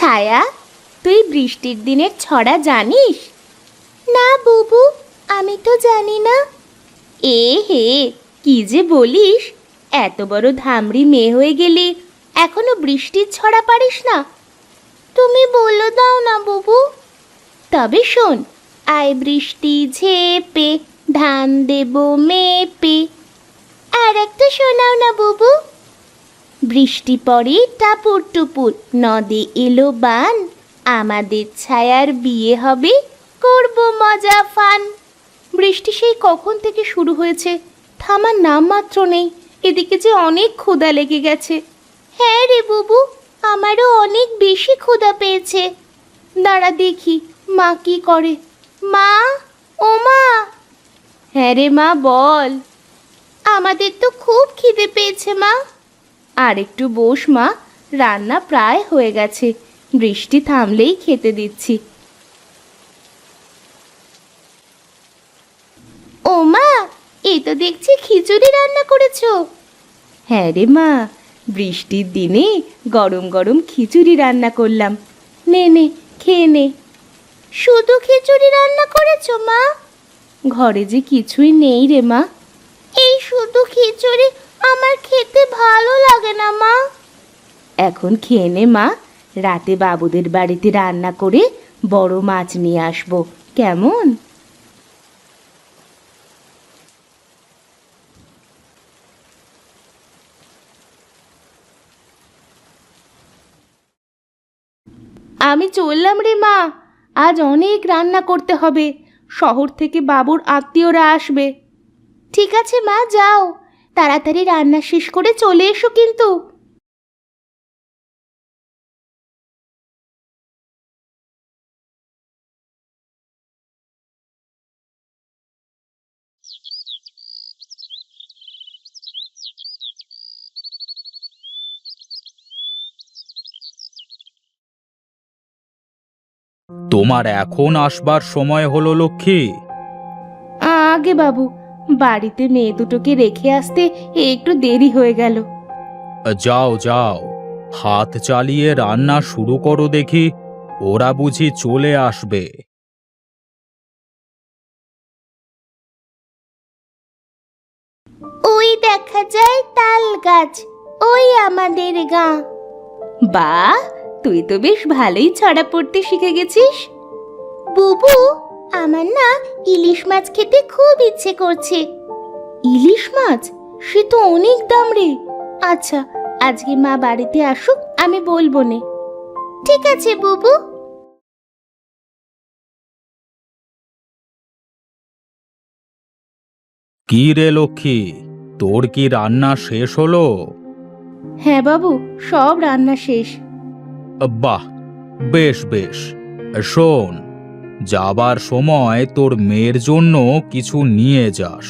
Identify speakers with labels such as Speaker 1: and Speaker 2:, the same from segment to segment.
Speaker 1: ছায়া, তুই বৃষ্টির দিনের ছড়া জানিস? না বুবু, আমি তো জানি না। এ হে, কি যে বলিস! এত বড় ধামড়ি মেয়ে হয়ে গেলি, এখনো বৃষ্টির ছড়া পারিস না? তুমি বলে দাও না বুবু। তবে শোন, আয় বৃষ্টি ঝেপে, ধান দেব মেপে। আর একটা শোনাও না বুবু। বৃষ্টি পড়ে টাপুর টুপুর, নদে এলো বান, আমাদের ছায়ার বিয়ে হবে, করব মজা ফান। বৃষ্টি সেই কখন থেকে শুরু হয়েছে, থামার নাম মাত্র নেই। এদিকে যে অনেক ক্ষুধা লেগে গেছে। হ্যাঁ রে বুবু, আমারও অনেক বেশি ক্ষুধা পেয়েছে। দাঁড়া দেখি মা কি করে। মা, ও মা! হ্যাঁ রে মা, বল। আমাদের তো খুব খিদে পেয়েছে মা। আর একটু বস মা, রান্না প্রায় হয়ে গেছে, বৃষ্টি থামলেই খেতে দিচ্ছি। ও মা, এ তো দেখছি খিচুড়ি রান্না করেছো। হ্যাঁ রে মা, বৃষ্টির দিনে গরম গরম খিচুড়ি রান্না করলাম। নে নে, খেয়ে নে। শুধু খিচুড়ি রান্না করেছো মা? ঘরে যে কিছুই নেই রে মা। এই শুধু খিচুড়ি আমার খেতে ভালো লাগে না মা। এখন খেয়ে নে মা, রাতে বাবুদের বাড়িতে রান্না করে বড় মাছ নিয়ে আসবো, কেমন? আমি চললাম রে মা, আজ অনেক রান্না করতে হবে, শহর থেকে বাবুর আত্মীয়রা আসবে। ঠিক আছে মা, যাও, তাড়াতাড়ি রান্না শেষ করে চলে এসো কিন্তু।
Speaker 2: তোমার এখন আসবার সময় হলো লক্ষ্মী।
Speaker 1: আগে বাবু, বাড়িতে মেয়ে দুটোকে রেখে আসতে একটু দেরি হয়ে গেল।
Speaker 2: যাও যাও, হাত চালিয়ে রান্না শুরু করো দেখি, ওরা বুঝি চলে আসবে।
Speaker 1: ওই দেখা যায় তাল গাছ, ওই আমাদের গাঁ। বাহ, তুই তো বেশ ভালোই ছড়া পড়তে শিখে গেছিস। বুবু, আমার না ইলিশ মাছ খেতে খুব ইচ্ছে করছে। ইলিশ মাছ? সে তো অনেক দাম রে। আচ্ছা, আজকে মা বাড়িতে আসুক, আমি বলবো নে। ঠিক আছে বুবু।
Speaker 2: কি রে লক্ষ্মী, তোর কি রান্না শেষ হলো?
Speaker 1: হ্যাঁ বাবু, সব রান্না শেষ।
Speaker 2: বাহ, বেশ বেশ। শোন, যাবার সময় তোর মেয়ের জন্য কিছু নিয়ে যাস।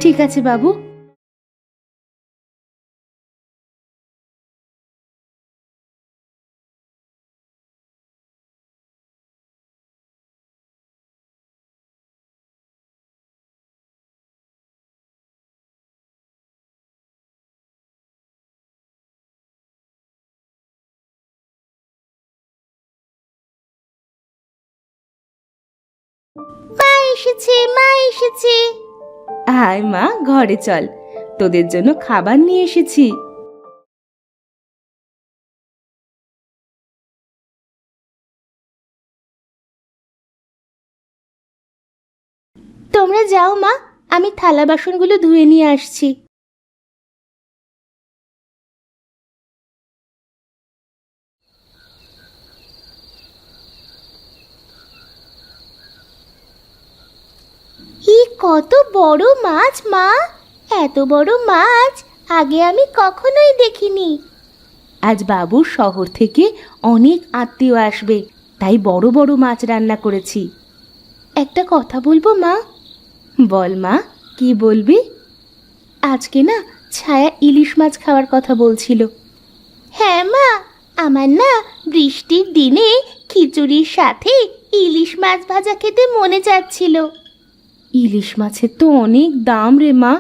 Speaker 1: ঠিক আছে বাবু। মা এসেছে, মা এসেছে। আয় মা, ঘরে চল, তোদের জন্য খাবার নিয়ে এসেছি। তোমরা যাও মা, আমি থালা বাসনগুলো ধুয়ে নিয়ে আসছি। ই কত বড় মাছ মা! এত বড় মাছ আগে আমি কখনোই দেখিনি। আজ বাবুর শহর থেকে অনেক আত্মীয় আসবে, তাই বড় বড় মাছ রান্না করেছি। একটা কথা বলবো মা? বল মা, কি বলবি? আজকে না ছায়া ইলিশ মাছ খাওয়ার কথা বলছিল। হ্যাঁ মা, আমার না বৃষ্টির দিনে খিচুড়ির সাথে ইলিশ মাছ ভাজা খেতে মনে যাচ্ছিল। ইলিশ মাছের তো অনেক দাম রে মা।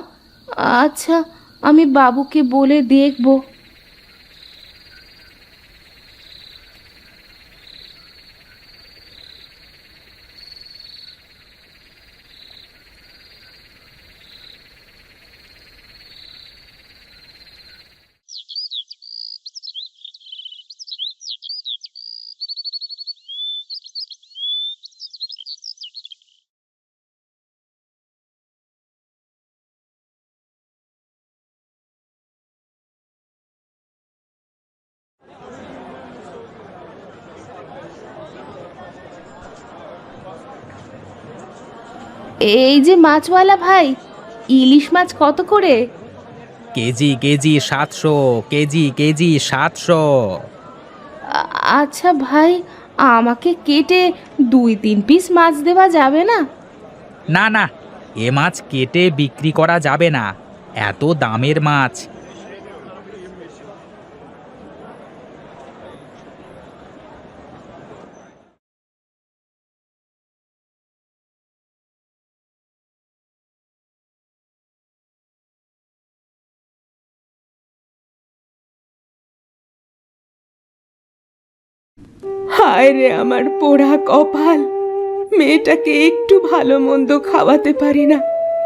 Speaker 1: আচ্ছা, আমি বাবুকে বলে দেখব। এই যে মাছওয়ালা ভাই, ইলিশ মাছ কত করে?
Speaker 2: KG KG 700, KG KG 700।
Speaker 1: আচ্ছা ভাই, আমাকে কেটে 2-3 পিস মাছ দেওয়া যাবে না?
Speaker 2: না না, এ মাছ কেটে বিক্রি করা যাবে না, এত দামের মাছ।
Speaker 3: হায় রে আমার পোড়া কপাল, মেয়েটাকে একটু ভালো মন্দ খাওয়াতে পারি না।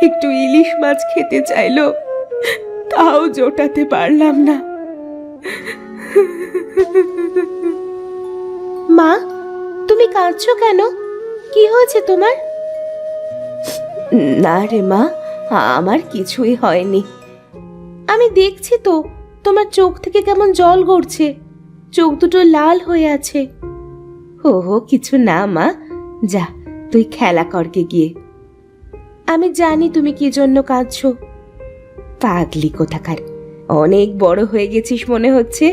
Speaker 3: একটু ইলিশ মাছ খেতে চাইলো, তাও জোটাতে পারলাম না।
Speaker 1: মা, তুমি কাঁদছো কেন? কি হয়েছে তোমার?
Speaker 3: না রে মা, আমার কিছুই হয়নি।
Speaker 1: আমি দেখছি তো, তোমার চোখ থেকে কেমন জল গড়ছে, চোখ দুটো লাল হয়ে আছে।
Speaker 3: ওহো কিছু না মা, যা তুই খেলা করকে গিয়ে।
Speaker 1: আমি জানি তুমি কি জন্য কাঁদছো।
Speaker 3: পাগলি কোথাকার, অনেক বড় হয়ে গেছিস মনে হচ্ছে,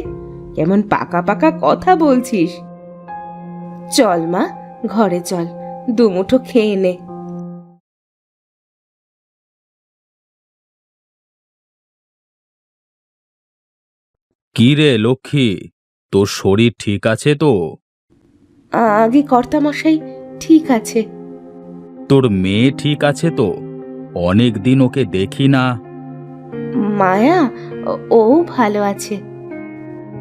Speaker 3: কেমন পাকা পাকা কথা বলছিস। চল মা, ঘরে চল, দুমুঠো খেয়ে নে।
Speaker 2: কি রে লক্ষ্মী, তোর শরীর ঠিক আছে তো?
Speaker 3: আগে কর্তামশাই ঠিক আছে।
Speaker 2: তোর মেয়ে ঠিক আছে তো? অনেক দিন ওকে দেখি না।
Speaker 3: মায়া, ও ভালো আছে।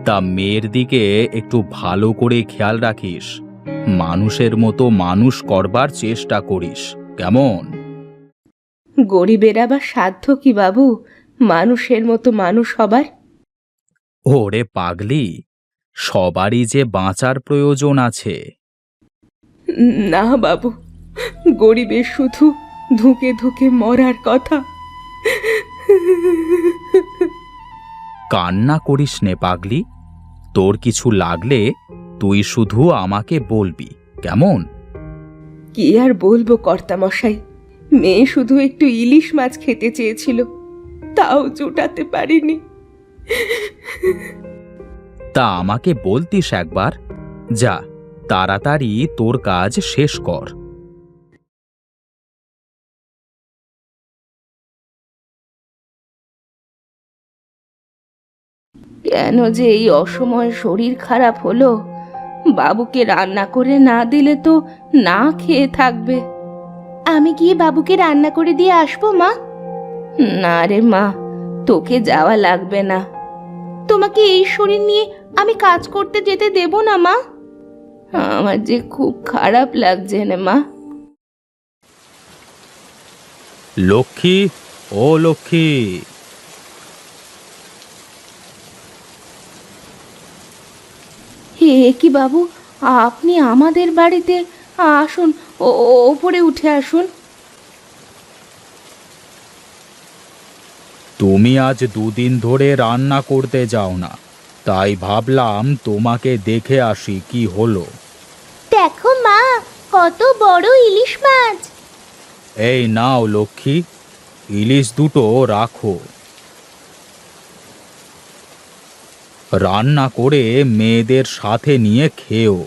Speaker 2: তা মেয়ের দিকে একটু ভালো করে খেয়াল রাখিস, মানুষের মতো মানুষ করবার চেষ্টা করিস, কেমন?
Speaker 3: গরিবের আবার সাধ্য কি বাবু মানুষের মতো মানুষ হবার?
Speaker 2: ওরে পাগলি, সবারই যে বাঁচার প্রয়োজন আছে।
Speaker 3: না বাবু, গরিবের শুধু ধুকে ধুকে মরার কথা।
Speaker 2: কান্না করিস নে পাগলি, তোর কিছু লাগলে তুই শুধু আমাকে বলবি, কেমন?
Speaker 3: কি আর বলবো কর্তামশাই, মেয়ে শুধু একটু ইলিশ মাছ খেতে চেয়েছিল, তাও জোটাতে পারিনি।
Speaker 2: তা আমাকে বলতিস একবার। যা, তাড়াতাড়ি তোর কাজ শেষ কর।
Speaker 3: কেন যে এই অসময়ে শরীর খারাপ হলো, বাবুকে রান্না করে না দিলে তো না খেয়ে থাকবে।
Speaker 1: আমি গিয়ে বাবুকে রান্না করে দিয়ে আসবো মা।
Speaker 3: না রে মা, তোকে যাওয়া লাগবে না।
Speaker 1: তোমাকে এই শরীর নিয়ে আমি কাজ করতে যেতে দেব না মা।
Speaker 3: আমার যে খুব খারাপ লাগছে না মা।
Speaker 2: লক্ষ্মী, ও লক্ষ্মী।
Speaker 3: হে কি বাবু, আপনি আমাদের বাড়িতে? আসুন, ওপরে উঠে আসুন।
Speaker 2: তুমি আজ 2 দিন ধরে রান্না করতে যাও না, তাই ভাবলাম তোমাকে দেখে আসি কি হলো।
Speaker 1: দেখো মা, কত বড় ইলিশ মাছ।
Speaker 2: এই নাও লক্ষ্মী, ইলিশ দুটো রাখো। রান্না করে মেয়েদের সাথে নিয়ে খেও।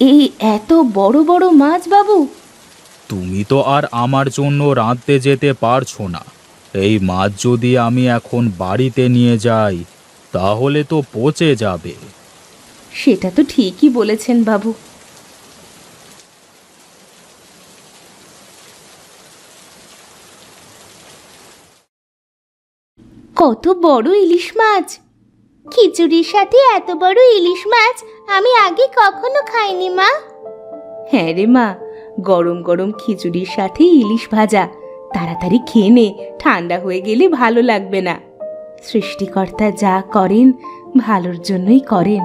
Speaker 3: এই এত বড় বড় মাছ বাবু?
Speaker 2: তুমি তো আর আমার জন্য রাঁধতে যেতে পারছো না, এই মাছ যদি আমি এখন বাড়িতে নিয়ে যাই তাহলে তো পচে যাবে।
Speaker 3: সেটা তো ঠিকই বলেছেন বাবু।
Speaker 1: কত বড় ইলিশ মাছ! খিচুড়ির সাথে এত বড় ইলিশ মাছ আমি আগে কখনো খাইনি মা।
Speaker 3: হ্যাঁ রে মা, গরম গরম খিচুড়ির সাথে ইলিশ ভাজা, তাড়াতাড়ি খেয়ে নে, ঠান্ডা হয়ে গেলে ভালো লাগবে না। সৃষ্টিকর্তা যা করেন ভালোর জন্যই করেন।